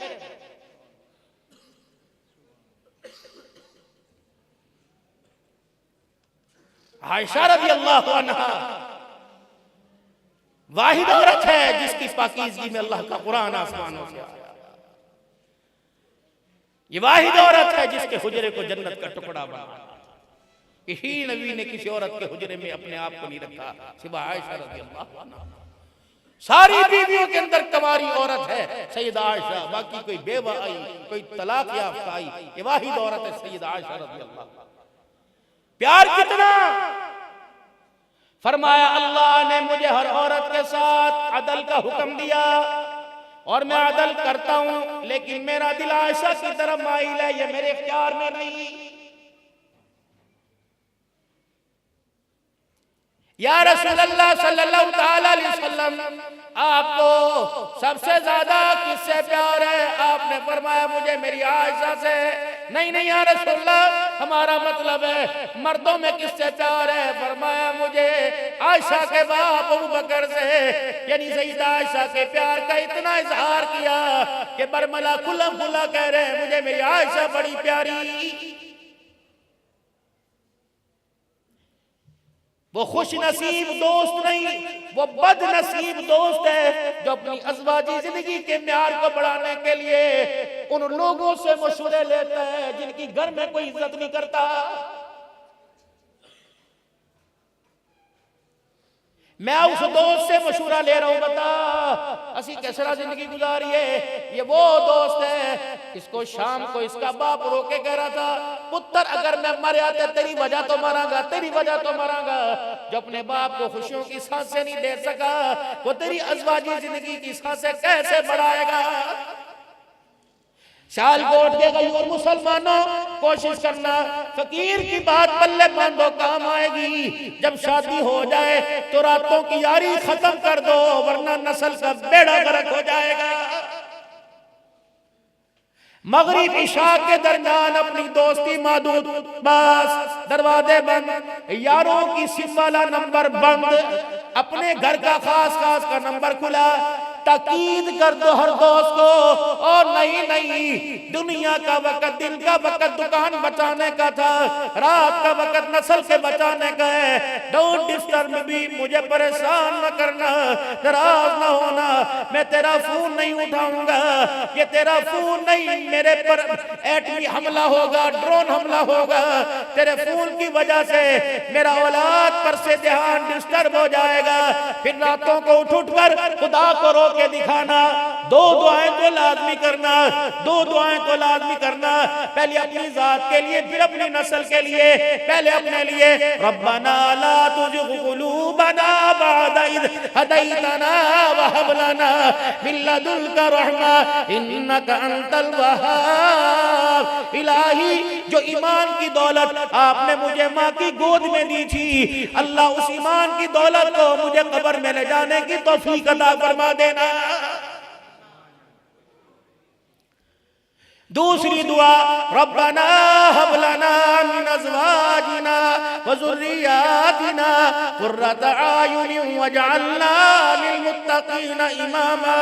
आयशा रज़ी अल्लाह अन्हा वाहिद औरत है जिसकी पाकीज़गी में अल्लाह का कुरान आसमानों से आया। ये वाहिद औरत है जिसके हुजरे को जन्नत का टुकड़ा बना। किसी नबी ने किसी औरत के हुजरे में अपने आप को नहीं रखा सिवाय आयशा रज़ी अल्लाह अन्हा। सारी बीवियों के अंदर कमारी औरत है सैयदा आयशा, बाकी कोई बेवा आई, कोई तलाक याफ्ता आई, ये वाहिद औरत है सैयदा आयशा रज़ी अल्लाह। प्यार कितना, फरमाया अल्लाह ने मुझे हर औरत के साथ अदल का हुक्म दिया और मैं अदल करता हूं, लेकिन मेरा दिल आयशा की तरफ माइल है, ये मेरे इख्तियार में नहीं। या रसूलल्लाह सल्लल्लाहु तआला अलैहि वसल्लम, आपको सबसे ज्यादा किससे प्यार है? आपने फरमाया मुझे मेरी आयशा से। नहीं नहीं या रसूलल्लाह, हमारा मतलब है मर्दों में किससे प्यार है? फरमाया मुझे आयशा के बाप अबू बकर से। यानी सैयदा आयशा के प्यार का इतना इजहार किया कि बरमला खुला खुला कह रहे हैं मुझे मेरी आयशा बड़ी प्यारी। वो खुश नसीब दोस्त नहीं, वो बदनसीब दोस्त है जो अपनी अज़वाजी जिंदगी के म्यार को बढ़ाने के लिए उन लोगों से मशवरे लेता है जिनकी घर में कोई इज्जत नहीं करता। मैं उस दोस्त से मशवरा ले रहा हूं, बता असी कैसा जिंदगी गुजारिए। ये वो दोस्त है, इसको शाम को इसका बाप रोके कह रहा था, पुत्र अगर मैं मर जाता तेरी वजह तो मरांगा, तेरी वजह तो मरांगा। जो अपने बाप को खुशियों की सांसें नहीं दे सका, वो तेरी अज़वाजी जिंदगी की सांसें कैसे बढ़ाएगा? सियालकोट के गयूर मुसलमानों, कोशिश करना फकीर की बात पल्ले बांधो, काम आएगी। जब शादी हो जाए तो रातों की यारी खत्म कर दो, वरना नस्ल का बेड़ा गर्क हो जाएगा। मगरिब इशा के दरमियान अपनी दोस्ती मादूद, बस दरवाजे बंद, यारों की सिम वाला नंबर बंद, अपने घर का खास खास का नंबर खुला। ताकीद कर दो हर दोस्त को, और नहीं नहीं, दुनिया का वक्त, दिन का वक्त दुकान बचाने का था, रात का वक्त नस्ल के बचाने का है। डोंट डिस्टर्ब मी, मुझे परेशान न करना, नाराज न होना, मैं तेरा फोन नहीं उठाऊंगा, ये तेरा फोन नहीं, मेरे पर एटमी हमला होगा, ड्रोन हमला होगा, तेरे फोन की वजह से मेरा औलाद पर से ध्यान डिस्टर्ब हो जाएगा। फिर रातों को उठ कर खुदा को रो के दिखाना। दो दुआएं तो लाजमी करना, दो दुआएं तो लाजमी करना, पहले अपनी जात के लिए, फिर अपनी नस्ल के लिए। पहले अपने लिए, रब्बना ला तुज़िग़ क़ुलूबना बअद इज़ हदैतना व हब लना मिन लदुनका रहमा इन्नका अंतल वहाब। इलाही, जो ईमान की दौलत आपने मुझे माँ की गोद में दी थी, अल्लाह उस ईमान की दौलत को मुझे कब्र में ले जाने की तौफीक अता फरमा देना। दूसरी दुआ, रब्बना हब लना मिन अज़वाजिना व ज़ुर्रिय्यातिना क़ुर्रता अयुनिन वजअलना लिलमुत्तक़ीना इमामा।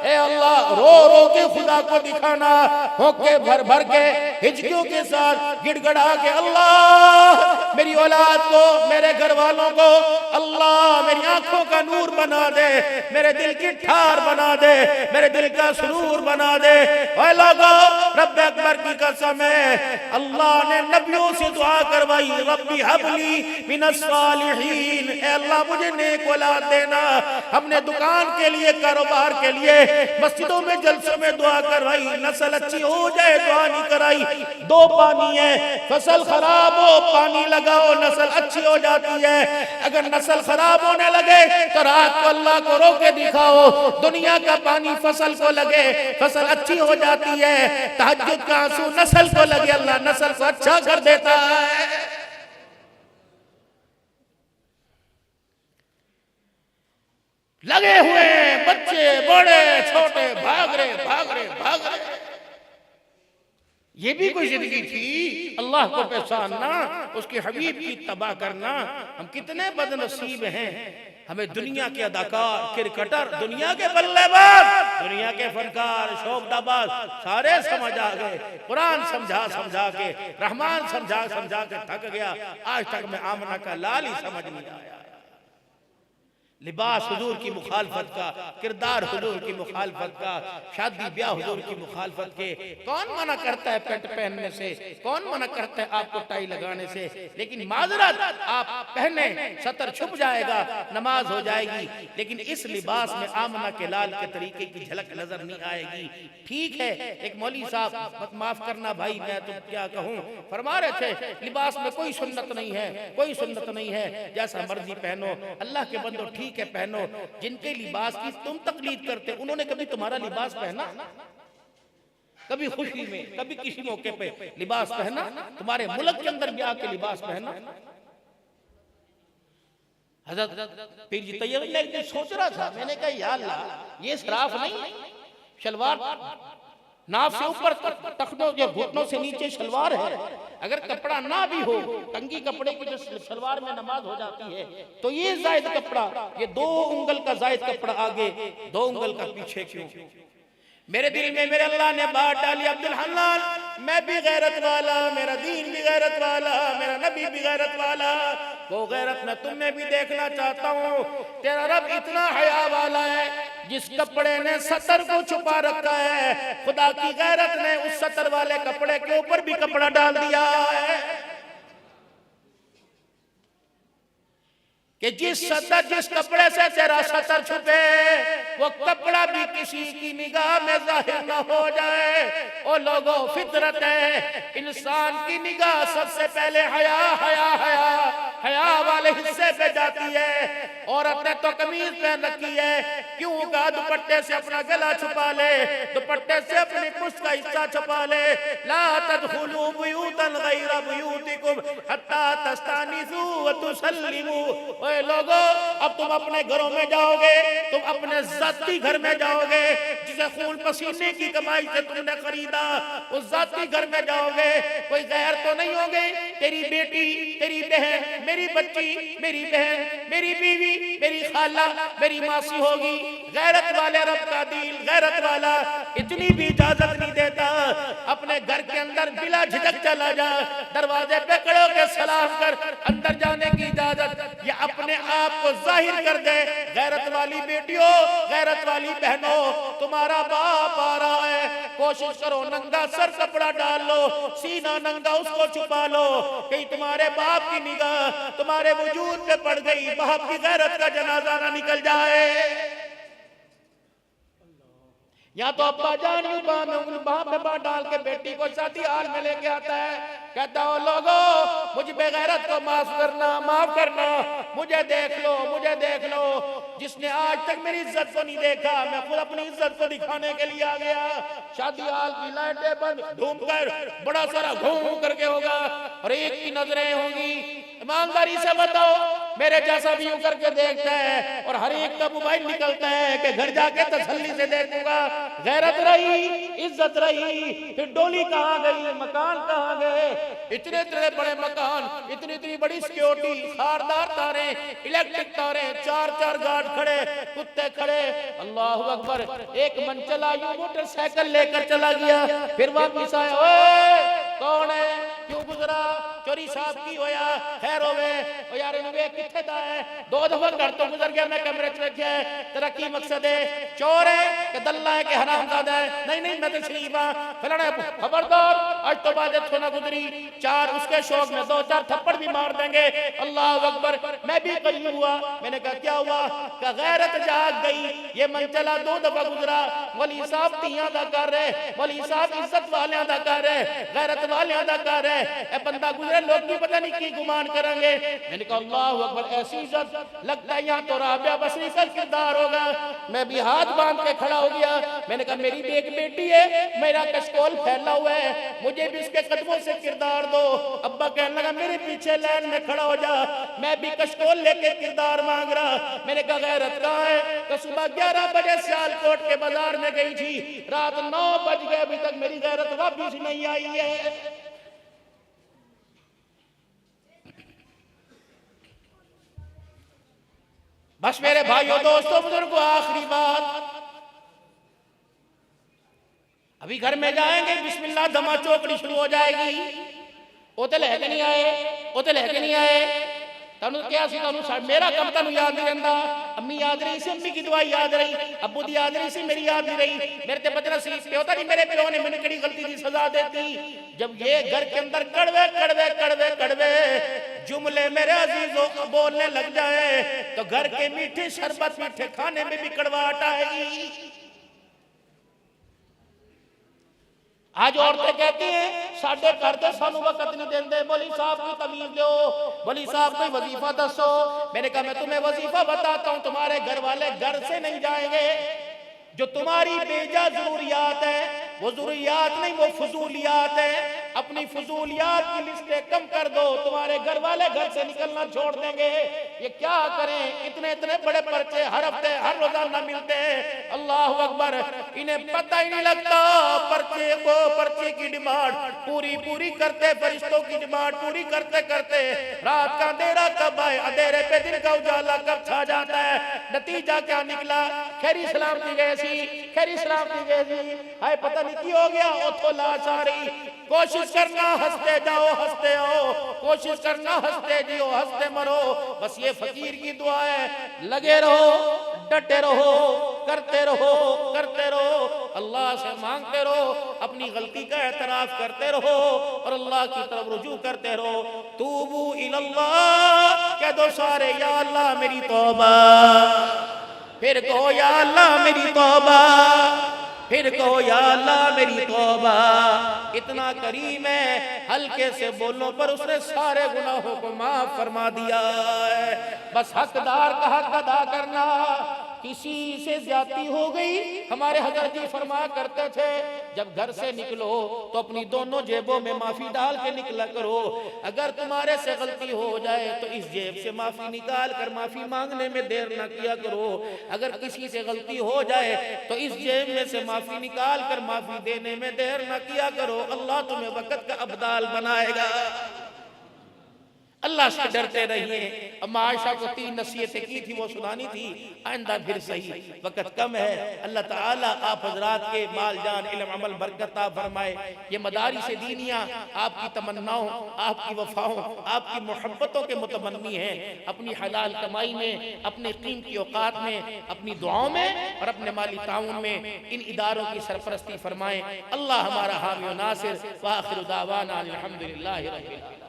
ए अल्लाह, रो रो के खुदा को दिखाना, होके भर भर के, हिचकियों के साथ, गिड़गड़ा के, अल्लाह मेरी औलाद को, मेरे घर वालों को, अल्लाह मेरी आंखों का नूर बना दे, मेरे दिल की ठार बना दे, मेरे दिल का सुरूर बना दे। ऐ लोगों, रब अकबर की कसम है, अल्लाह ने नबियों से दुआ करवाई, रब्बी हबली मिनस सालिहीन, ऐ अल्लाह मुझे नेक औलाद देना। हमने दुकान के लिए, कारोबार के लिए, मस्जिदों में, जलसों में दुआ करवाई, नस्ल अच्छी हो जाए दुआ नहीं कराई। दो पानी है, फसल खराब हो पानी लगाओ, नस्ल अच्छी हो जाती है। अगर नस्ल खराब होने लगे तो रात को अल्लाह को रो के दिखाओ, दुनिया का पानी फसल को लगे, फसल अच्छी हो जाती है। तहज्जुद का आंसू नस्ल को लगे, अल्लाह नस्ल को अच्छा कर देता है। लगे हुए बच्चे, बड़े छोटे, भाग रहे भाग रहे भाग रहे। ये भी कोई जिंदगी थी? अल्लाह को पहचानना, उसके हबीब की तबाह करना। हम कितने बदनसीब हैं, हमें दुनिया के अदाकार, क्रिकेटर, दुनिया के बल्लेबाज, दुनिया के फनकार, शोबदाबाज सारे समझ आ गए। कुरान समझा समझा के, रहमान समझा समझा के थक गया। आज तक मैं आमना का लाल ही समझ नहीं आया। लिबास हुजूर की मुखालफत का, किरदार हुजूर की मुखालफत का, शादी ब्याह हुजूर की मुखालफत के। कौन मना करता है पेंट पहनने से, कौन मना करता है आपको टाई लगाने से? लेकिन माजरत, आप पहने, सतर छुप जाएगा, नमाज हो जाएगी, लेकिन इस लिबास में आमना के लाल के तरीके की झलक नजर नहीं आएगी। ठीक है, एक मौलवी साहब, माफ करना भाई, मैं तो क्या कहूँ, फरमा रहे थे लिबास में कोई सुन्नत नहीं है, कोई सुन्नत नहीं है, जैसा मर्जी पहनो। अल्लाह के बंदो ठीक है पहनो, जिनके लिबास की तुम तकलीद करते, उन्होंने कभी तुम्हारा लिबास पहना? कभी खुशी में, कभी किसी मौके पे लिबास पहना? तुम्हारे मुल्क के अंदर भी आके लिबास पहना? हज़रत पीर जी तैयब मैं एक दिन सोच रहा था, मैंने कहा या अल्लाह, ये सराफ नहीं, शलवार नाफ से ऊपर, टखनों या घुटनों से नीचे शलवार है। अगर कपड़ा ना भी हो, टंगी कपड़े की जो शलवार में नमाज हो जाती है, तो ये जायद कपड़ा, ये 2 उंगल का जायद कपड़ा आगे, 2 उंगल का पीछे क्यों? मेरे दिल में मेरे अल्लाह ने बात डाली, अब्दुल हन्नान, मैं भी गैरत वाला, मेरा दीन भी गैरत वाला, मेरा नबी भी गैरत वाला। वो गैरत मैं तुम में भी देखना चाहता हूँ। तेरा रब इतना हया वाला है, जिस कपड़े ने सतर को छुपा रखा है, खुदा की गैरत ने उस सतर वाले कपड़े के ऊपर भी कपड़ा डाल दिया है कि जिस कपड़े से तेरा सतर छुपे, वो कपड़ा भी किसी की निगाह में जाहिर न हो जाए। ओ लोगों, फितरत है, इंसान की निगाह सबसे पहले हया हया हया हया वाले हिस्से पे जाती है। औरत ने तो कमीज पहन रखी है, क्यों का दुपट्टे से अपना गला छुपा ले, दुपट्टे से अपनी पुष्ट का हिस्सा छुपा ले। ला तदखुलू बुयूतन गैरा बुयूतिकुम हत्ता तस्तानिसू व तुसल्लिमू। ओए लोगो, अब तुम अपने घरों में जाओगे, तुम अपने जाती घर में जाओगे, जिसे खून पसीने की कमाई से तुमने खरीदा, उस जाती घर में जाओगे। कोई गैर तो नहीं होगे, तेरी बेटी, तेरी बहन, मेरी बच्ची, मेरी बहन, मेरी बीवी, मेरी खाला, मेरी मासी होगी। गैरत वाले रब का दिल, गैरत वाला इतनी भी इजाजत नहीं देता। अपने घर के अंदर बिला झिझक चला जा, दरवाजे पे खड़े के सलाम कर, अंदर जाने की इजाजत, या अपने आप को जाहिर कर दे। गैरत वाली बेटियों, गैरत वाली बहनों, तुम्हारा बाप आ रहा है, कोशिश करो नंगा सर कपड़ा डाल लो, सीना नंगा उसको छुपा लो, कहीं तुम्हारे बाप की निगाह तुम्हारे वजूद पे पड़ गई, बाप की गैरत का जनाजा ना निकल जाए। या तो अब्बा जान बाप में बात डाल के बेटी को शादी हाल में लेके आता है, कहता हो लोगो मुझ बेगैरत को माफ करना, माफ करना, मुझे देख लो, मुझे देख लो। जिसने आज तक मेरी इज्जत को नहीं देखा, मैं खुद अपनी इज्जत को दिखाने के लिए आ गया। शादी हाल की लाइटें बंद, ढूंढ कर बड़ा सारा घूम करके होगा और एक की नजरें होंगी। ईमानदारी से बताओ, मेरे जैसा भी यूं करके देखता है और हर एक का मोबाइल निकलता है कि घर जाके तसल्ली से देखूंगा। गैरत रही, इज्जत रही, फिर डोली कहाँ गई, मकान कहाँ गए? इतने इतने बड़े मकान, इतनी इतनी बड़ी सिक्योरिटी, खारदार तारे, इलेक्ट्रिक तारे, चार चार गार्ड खड़े, कुत्ते खड़े। अल्लाह अकबर। एक मन चला यूं मोटरसाइकिल लेकर चला गया, फिर वापिस आया, ओए कौन है, क्यों गुजरा, चोरी साहब की होया, खैर होवे, ओ यार इनवे किथे दा है, 2 दफा घर तो गुजर गया, मैं कैमरे च रखिया है, तेरा की मकसद है, चोर है कि दल्ला है कि हरामजादा है? नहीं नहीं मैं तो शरीफ हां, फलाना खबरदार, आज तो बाद इत्थों ना गुजरी। 4 उसके शौक में 2-4 थप्पड़ भी मार देंगे। अल्लाह अकबर। मैं भी कहीं हुआ, मैंने कहा क्या हुआ, का गैरत जाग गई, ये मन चला 2 दफा गुजरा, वली साहब तियां दा कर रहे, वली साहब इज्जत वालियां दा कर रहे, गैरत वालियां दा कर रहे, ए बंदा गुजरे, लोग भी पता नहीं की गुमान करेंगे। मैंने कहा अल्लाह अकबर, ऐसी इज्जत, लगता है यहाँ तो राबिया बसरी का किरदार होगा। मैं भी हाथ बांध के खड़ा हो गया। मैंने कहा मेरी भी एक बेटी है, मेरा कशकोल फैला हुआ है, मुझे भी उसके कदमों से किरदार दो। अब्बा कहने लगा मेरे पीछे लाइन में खड़ा हो जा, मैं भी कशकोल लेके किरदार मांग रहा। मैंने कहा गैरत कहाँ है? तो सुबह 11 बजे सियालकोट के बाजार में गई थी, रात 9 बज गए, अभी तक मेरी गैरत वापिस नहीं आई है। बस मेरे भाइयों दोस्तों बुजुर्गों, आखिरी बात, अभी घर में जाएंगे, बिस्मिल्लाह धमा चौकड़ी शुरू हो जाएगी। ओते लेके नहीं आए, ओते लेके नहीं आए, तनु क्या सी, तनु मेरा कम तनु याद नहीं रहता, अम्मी याद रही सी, अम्मी की दुआ याद रही, अब्बू दी याद रही सी, मेरी याद नहीं रही। मेरे ते बचना सी पे होता नहीं, मेरे प्यो ने मैंने कड़ी गलती की सजा देती। जब ये घर के अंदर कड़वे कड़वे कड़वे कड़वे जुमले मेरे अजीजों बोलने लग जाए, तो घर के मीठे शरबत, मीठे खाने में भी कड़वाहट आएगी। आज औरतें कहती हैं साडे घर ते सानू वक्त नहीं देंदे, बोली साहब कोई तमीज दो, बोली साहब कोई वजीफा दसो। मैंने कहा मैं तुम्हें वजीफा बताता हूं, तुम्हारे घर वाले घर से नहीं जाएंगे। जो तुम्हारी बेजा जरूरियात है वो जरूरियात नहीं, वो फजूलियात है। अपनी फजूलियात की लिस्टें कम कर दो, तुम्हारे घर वाले घर से निकलना छोड़ देंगे। ये क्या करें, इतने इतने बड़े पर्चे हर हफ्ते हर रोजाना मिलते हैं। अल्लाह अकबर। इन्हें पता ही नहीं लगता पर्चे को, पर्चे की डिमांड पूरी पूरी करते, फरिश्तों की डिमांड पूरी करते करते रात का अंधेरा कब आए, अंधेरे पे दिन का उजाला कब छा जाता है। नतीजा क्या निकला, खैरी सलामती गए सी, खैरी सलामती गए सी, हाय पता नहीं की हो गया, ओ तो लाश आ रही। कोशिश करना हंसते जाओ, हंसते आओ, कोशिश करना हंसते जियो, हंसते मरो। बस ये फकीर की दुआ है, लगे रहो, डटे रहो, करते रहो, करते रहो, अल्लाह से मांगते रहो, अपनी गलती का एतराफ करते रहो और अल्लाह की तरफ रुजू करते रहो। तूबू इल्लल्लाह कह दो सारे, या अल्लाह मेरी तौबा, फिर कहो या अल्लाह मेरी तौबा, फिर कहो या अल्लाह मेरी तौबा। इतना करीम है, हल्के से बोलने पर उसने सारे गुनाहों को माफ फरमा दिया है। बस हकदार का हक अदा करना। किसी से ज्यादती हो गई, हमारे हजरत जी फरमाया करते थे जब घर से निकलो तो अपनी दोनों जेबों में माफी डाल के निकला करो। अगर तुम्हारे से गलती हो जाए तो इस जेब से माफी निकाल कर माफी मांगने में देर ना किया करो। अगर किसी से गलती हो जाए तो इस जेब में से माफी निकाल कर माफी देने में देर ना किया करो। अल्लाह तुम्हें वक़्त का अब्दाल बनाएगा। अल्लाह से डरते रहिए। अम्मा आयशा को 3 नसीहतें की थी, वो सुनानी थी, आइंदा फिर सही, वक़्त कम है। अल्लाह ताला आप हजरात के माल जान इल्म अमल बरकत फरमाए। ये मदारिस दीनिया आपकी तमन्नाओं, आपकी वफाओं, आपकी मोहब्बतों के मुतमन्नी हैं। अपनी हलाल कमाई में, अपने कीमती औकात में, अपनी दुआओं में और अपने माली ताउन में इन इदारों की सरपरस्ती फरमाएं। अल्लाह हमारा हामी व नासिर। व आखिर दावाना अल्हम्दुलिल्लाहि रब्बिल आलमीन।